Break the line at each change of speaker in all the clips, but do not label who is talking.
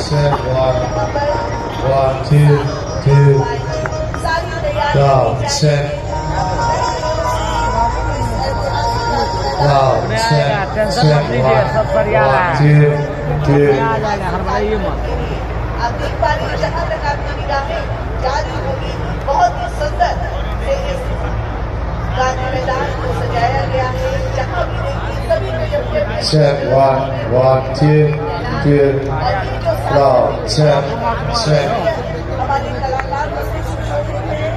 Set one, two, set. Set one,
आप देख पा रहे हैं जहाँ तक आपकी निगाहें जा रही होगी बहुत ही सुंदर से इस गाने मैदान को सजाया गया है। जहाँ भी देखिए सभी को
set one, two, set.
हमारे कलाकारों से सुशोभित है।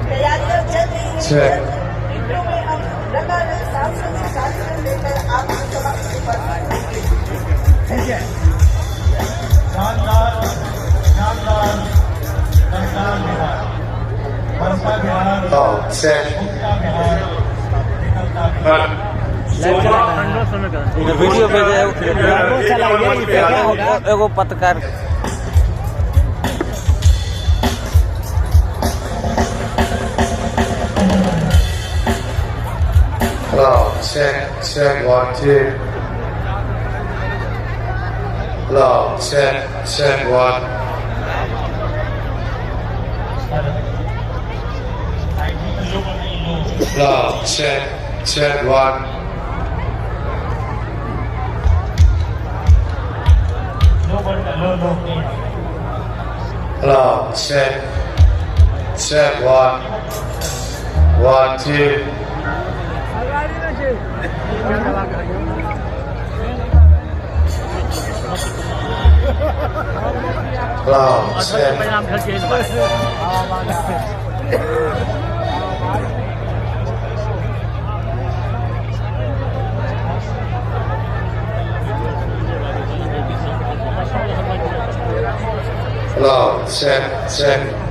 तैयारियां चल रही है।
Set.
इंट्रो में हम रंगारंग सांस्कृतिक कार्यक्रम लेकर आपके समक्ष उपस्थित हैं।
शानदार शानदार संस्कार बिहार बरसा बिहार
Set.
उसका बिहार निकलता बिहार
इधर वीडियो पे एगो पत्रकार
Hello, set one, two. Hello, set one. Hello, set one. Hello, set one, two. Hello, set. Hello, set.